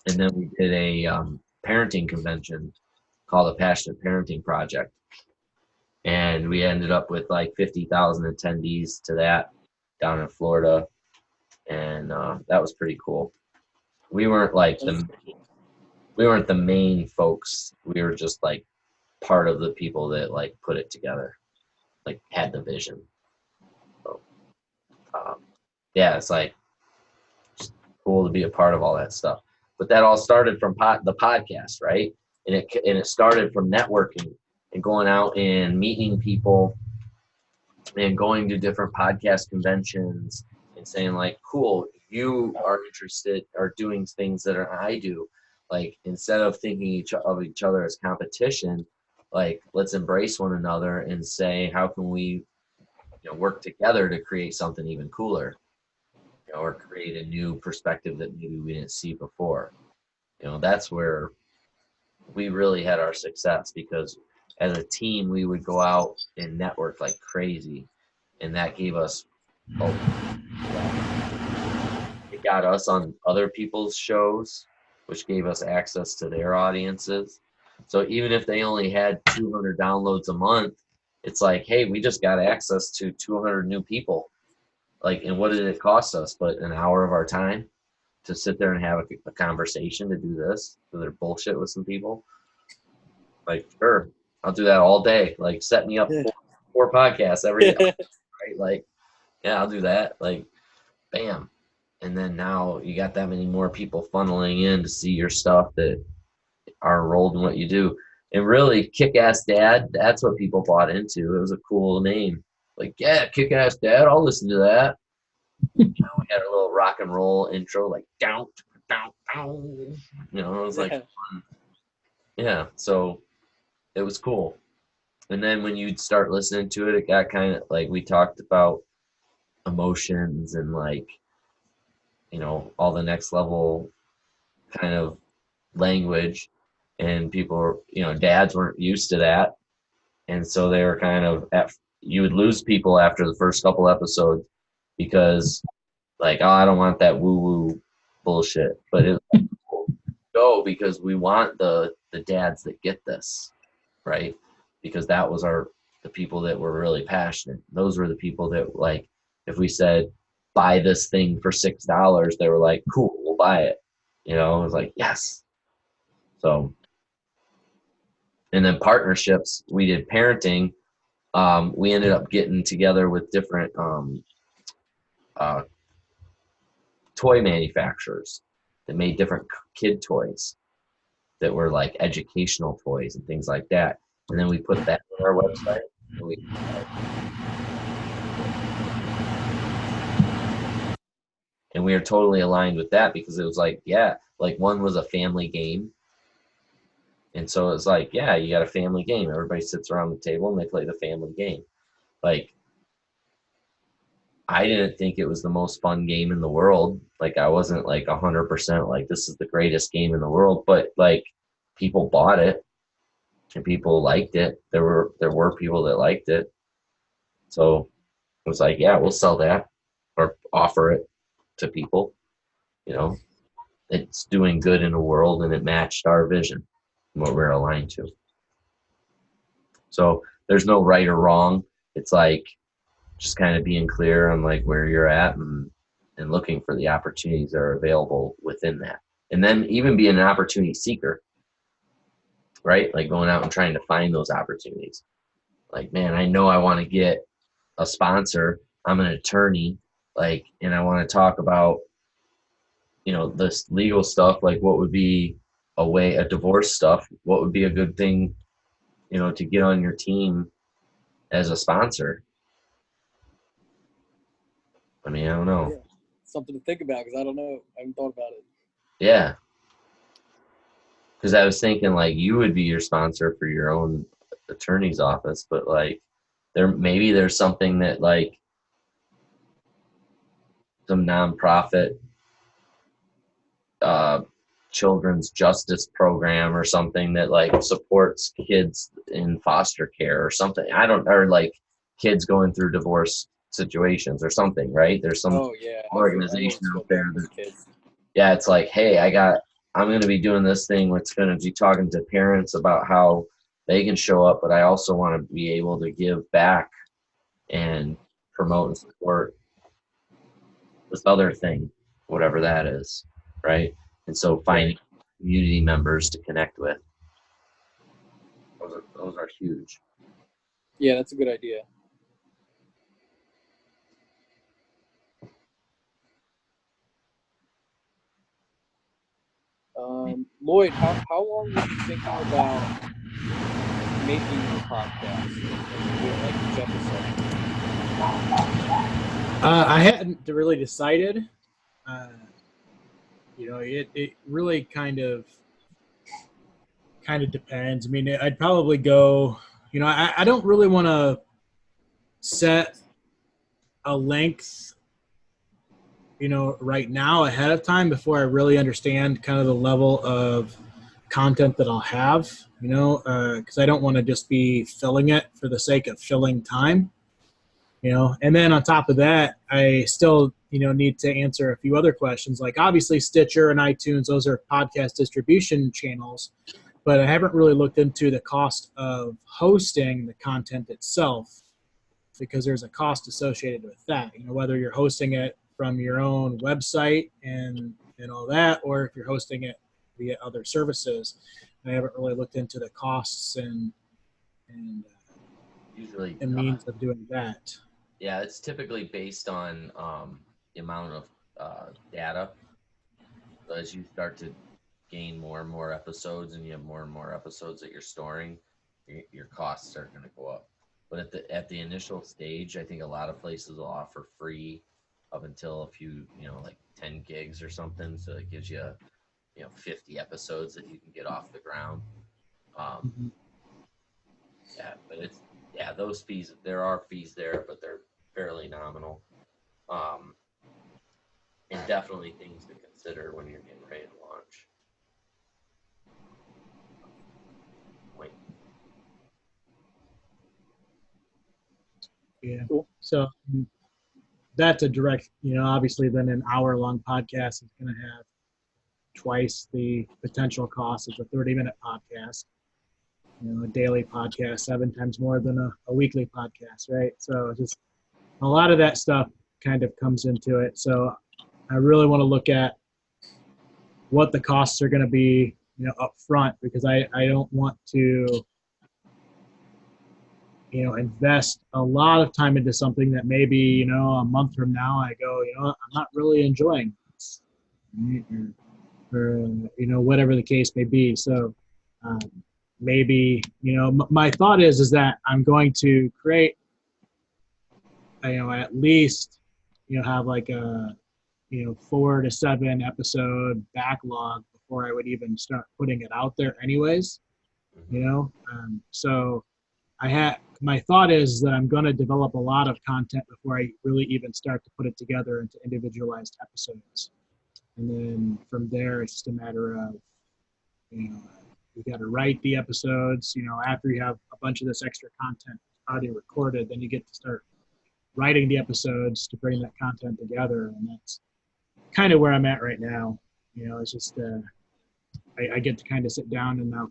And then we did a parenting convention called the Passionate Parenting Project. And we ended up with like 50,000 attendees to that down in Florida. And that was pretty cool. We weren't the main folks. We were just like part of the people that like put it together, like had the vision. So, yeah, it's like cool to be a part of all that stuff. But that all started from the podcast, right? And it started from networking and going out and meeting people and going to different podcast conventions and saying like, cool, you are interested or doing things that I do. Like, instead of thinking of each other as competition, like, let's embrace one another and say, how can we, work together to create something even cooler, or create a new perspective that maybe we didn't see before. That's where we really had our success, because as a team, we would go out and network like crazy. And that gave us, it got us on other people's shows, which gave us access to their audiences. So even if they only had 200 downloads a month, it's like, hey, we just got access to 200 new people. Like, and what did it cost us? But an hour of our time to sit there and have a conversation to do this, so they're bullshit with some people. Like, sure, I'll do that all day. Like, set me up four podcasts every day. Right? Like, yeah, I'll do that. Like, bam. And then now you got that many more people funneling in to see your stuff that are enrolled in what you do. And really, Kick-Ass Dad, that's what people bought into. It was a cool name. Like, yeah, Kick-Ass Dad, I'll listen to that. We had a little rock and roll intro, like, down, down, down. It was like fun. Yeah, so it was cool. And then when you'd start listening to it, it got kind of like, we talked about emotions and like, all the next level kind of language, and people were, dads weren't used to that. And so they were kind of, you would lose people after the first couple episodes because like, oh, I don't want that woo woo bullshit. But it was cool. Go, because we want the dads that get this, right? Because that was the people that were really passionate. Those were the people that, like, if we said, buy this thing for $6, they were like, cool, we'll buy it. It was like, yes. So, and then partnerships, we did parenting. We ended up getting together with different toy manufacturers that made different kid toys that were like educational toys and things like that. And then we put that on our website. And we are totally aligned with that, because it was like, yeah, like one was a family game. And so it's like, yeah, you got a family game. Everybody sits around the table and they play the family game. Like, I didn't think it was the most fun game in the world. Like, I wasn't like 100% like, this is the greatest game in the world, but like, people bought it and people liked it. There were people that liked it. So it was like, yeah, we'll sell that or offer it to people. It's doing good in the world, and it matched our vision and what we're aligned to. So there's no right or wrong. It's like just kind of being clear on like where you're at, and looking for the opportunities that are available within that. And then even being an opportunity seeker, right? Like going out and trying to find those opportunities. Like, man, I know I want to get a sponsor. I'm an attorney, like, and I want to talk about, this legal stuff. Like, what would be a divorce stuff? What would be a good thing, to get on your team as a sponsor? I mean, I don't know.
Yeah. Something to think about, because I don't know. I haven't thought about it.
Yeah. Because I was thinking like you would be your sponsor for your own attorney's office, but like there's something that like some nonprofit children's justice program or something that like supports kids in foster care or something. Or like kids going through divorce situations or something, right? There's some
Oh yeah,
organization
everyone's
out
feel
there
bad for
that,
those kids.
yeah, it's like, hey, I'm going to be doing this thing where it's going to be talking to parents about how they can show up, but I also want to be able to give back and promote and support this other thing, whatever that is, right? And so finding community members to connect with, those are huge.
Yeah, that's a good idea. Lloyd, how long were you thinking about making your podcast and doing like each episode?
I hadn't really decided. Uh, it really kind of depends. I mean, I'd probably go. I don't really want to set a length, right now ahead of time before I really understand kind of the level of content that I'll have. Because I don't want to just be filling it for the sake of filling time. And then on top of that, I still need to answer a few other questions, like obviously Stitcher and iTunes, those are podcast distribution channels, but I haven't really looked into the cost of hosting the content itself, because there's a cost associated with that, whether you're hosting it from your own website and all that, or if you're hosting it via other services. I haven't really looked into the costs and
Usually,
and means of doing that.
yeah, it's typically based on the amount of data. So as you start to gain more and more episodes, and you have more and more episodes that you're storing, your costs are going to go up. But at the initial stage, I think a lot of places will offer free up until a few, like 10 gigs or something. So it gives you, 50 episodes that you can get off the ground. Yeah, but those fees, there are fees there, but they're fairly nominal. And definitely things to consider when you're getting ready to launch. Wait.
Yeah.
Cool.
So that's a direct, obviously then an hour-long podcast is going to have twice the potential cost of a 30-minute podcast. A daily podcast, 7 times more than a weekly podcast, right? So just a lot of that stuff kind of comes into it. So I really want to look at what the costs are going to be, up front, because I don't want to, invest a lot of time into something that maybe, a month from now I go, I'm not really enjoying this, or whatever the case may be. So maybe, my thought is that I'm going to create, at least, have like a, 4 to 7 episode backlog before I would even start putting it out there anyways, so my thought is that I'm going to develop a lot of content before I really even start to put it together into individualized episodes. And then from there, it's just a matter of, you got to write the episodes, after you have a bunch of this extra content already recorded, then you get to start writing the episodes to bring that content together. And that's kind of where I'm at right now. It's just, I get to kind of sit down, and now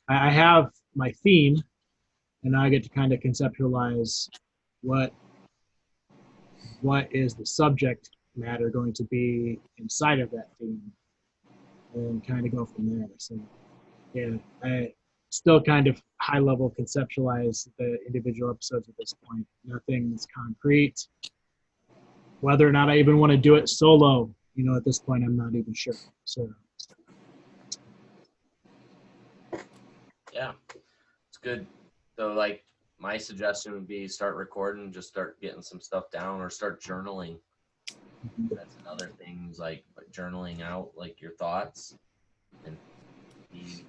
I have my theme, and now I get to kind of conceptualize what is the subject matter going to be inside of that theme, and kind of go from there. So yeah, I still kind of high level conceptualize the individual episodes at this point. Nothing's concrete. Whether or not I even want to do it solo, at this point, I'm not even sure. So
Yeah, it's good. So like my suggestion would be start recording, just start getting some stuff down, or start journaling. That's another thing, is like journaling out like your thoughts, and be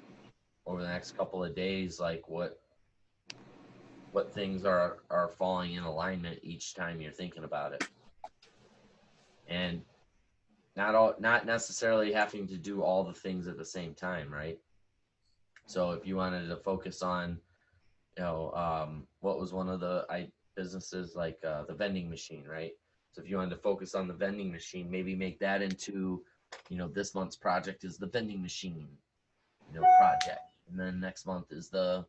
over the next couple of days, like what things are falling in alignment each time you're thinking about it. And not necessarily having to do all the things at the same time, right? So if you wanted to focus on, what was one of the businesses, like the vending machine, right? So if you wanted to focus on the vending machine, maybe make that into, this month's project is the vending machine, project, and then next month is the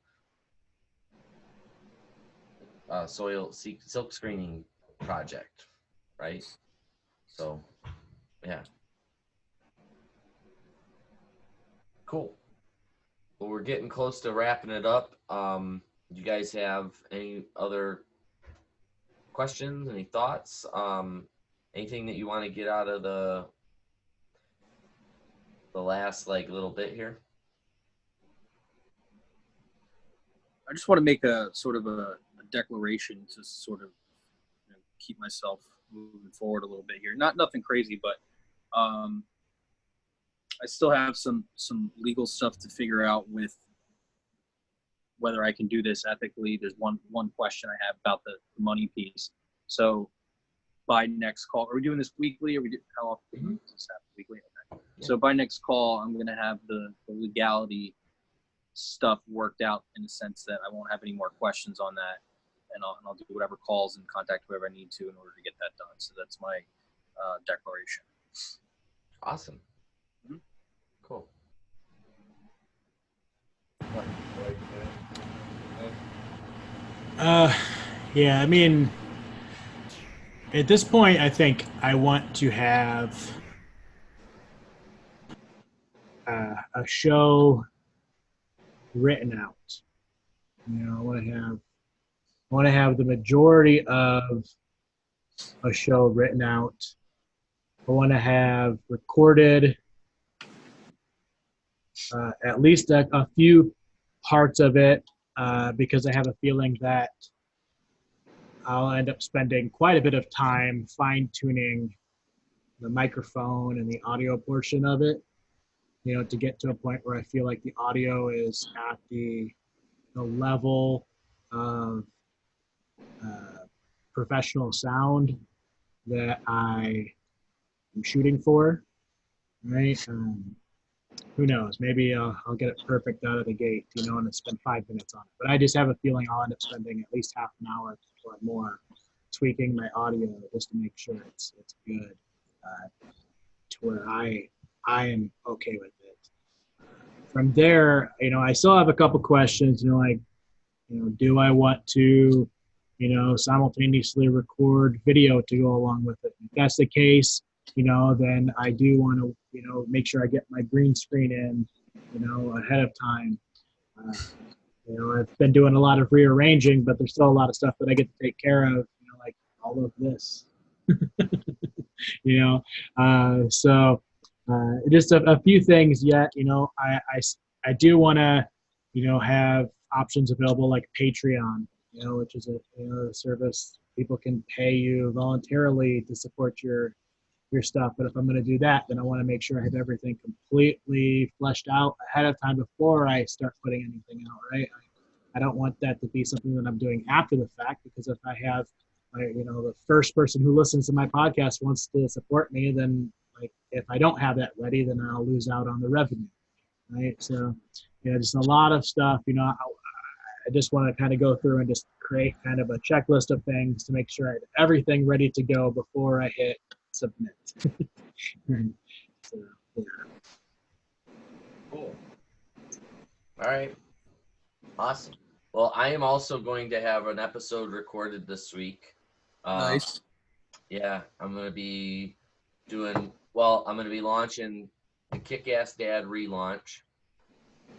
soil silk screening project, right? So, yeah, cool. Well, we're getting close to wrapping it up. You guys have any other questions? Any thoughts? Anything that you want to get out of the last little bit here?
I just want to make a sort of a declaration to sort of keep myself moving forward a little bit here. Nothing crazy, but I still have some legal stuff to figure out with whether I can do this ethically. There's one question I have about the money piece. So by next call, are we doing this weekly, or how often does this happen? Weekly? Okay. Yeah. So by next call, I'm going to have the legality stuff worked out in the sense that I won't have any more questions on that, and I'll do whatever calls and contact whoever I need to in order to get that done. So that's my declaration.
Awesome. Mm-hmm. Cool.
Yeah, I mean, at this point, I think I want to have a show written out. I want to have the majority of a show written out. I want to have recorded at least a few parts of it, because I have a feeling that I'll end up spending quite a bit of time fine-tuning the microphone and the audio portion of it, to get to a point where I feel like the audio is at the level of professional sound that I am shooting for, right? Who knows? Maybe I'll get it perfect out of the gate, and spend 5 minutes on it. But I just have a feeling I'll end up spending at least half an hour or more tweaking my audio just to make sure it's good, to where I am okay with it. From there, I still have a couple questions. Do I want to, simultaneously record video to go along with it? If that's the case, then I do want to, make sure I get my green screen in, ahead of time. I've been doing a lot of rearranging, but there's still a lot of stuff that I get to take care of, like all of this, so just a few things yet, I do want to, have options available like Patreon, which is a service people can pay you voluntarily to support your stuff. But if I'm going to do that, then I want to make sure I have everything completely fleshed out ahead of time before I start putting anything out, right? I don't want that to be something that I'm doing after the fact, because if I have, the first person who listens to my podcast wants to support me, then if I don't have that ready, then I'll lose out on the revenue, right? So, just a lot of stuff, I just want to kind of go through and just create kind of a checklist of things to make sure I have everything ready to go before I hit submit. So, yeah.
Cool. All right. Awesome. Well, I am also going to have an episode recorded this week.
Nice.
Yeah, I'm going to be launching the Kick-Ass Dad relaunch.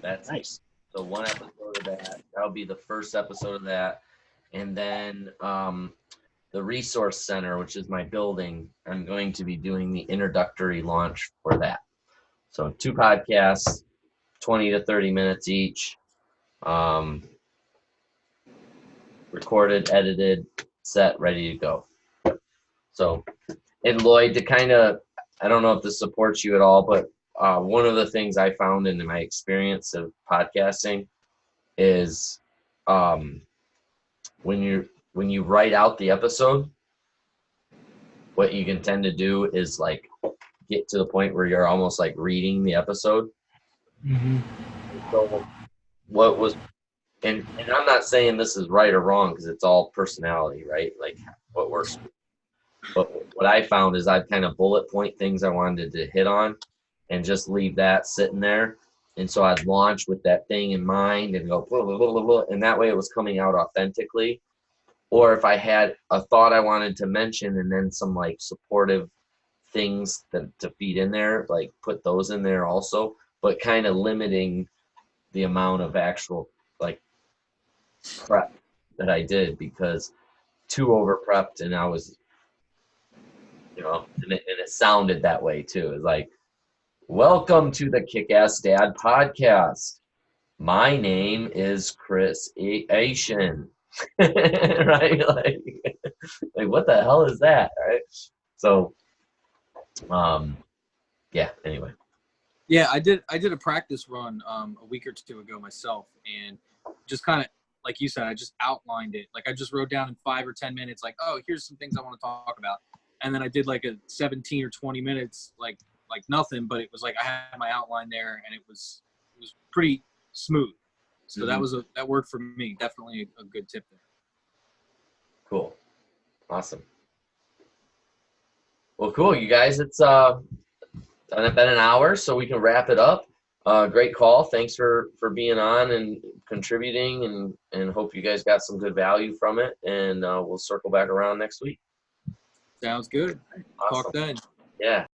That's
nice.
So one episode of that. That'll be the first episode of that. And then the Resource Center, which is my building, I'm going to be doing the introductory launch for that. So 2 podcasts, 20 to 30 minutes each. Recorded, edited, set, ready to go. So, and Lloyd, to kind of, I don't know if this supports you at all, but one of the things I found in my experience of podcasting is when you write out the episode, what you can tend to do is get to the point where you're almost like reading the episode.
Mm-hmm.
So what was, and I'm not saying this is right or wrong because it's all personality, right? Like what works. But what I found is I'd kind of bullet point things I wanted to hit on and just leave that sitting there. And so I'd launch with that thing in mind and go, blah, blah, blah, blah, blah, and that way it was coming out authentically. Or if I had a thought I wanted to mention and then some like supportive things to feed in there, like put those in there also, but kind of limiting the amount of actual like prep that I did because too over prepped and I was, and it sounded that way too. It's like, welcome to the Kick-Ass Dad podcast. My name is Chris Asian. Right? Like what the hell is that? Right? So yeah, anyway.
Yeah, I did a practice run a week or two ago myself, and just kind of like you said, I just outlined it. Like I just wrote down in 5 or 10 minutes, like, oh, here's some things I want to talk about, and then I did like a 17 or 20 minutes, like nothing, but it was like I had my outline there, and it was pretty smooth. So that worked for me. Definitely a good tip there.
Cool, awesome. Well, cool, you guys. It's been an hour, so we can wrap it up. Great call. Thanks for being on and contributing, and hope you guys got some good value from it. And we'll circle back around next week.
Sounds good.
Awesome.
Talk then.
Yeah.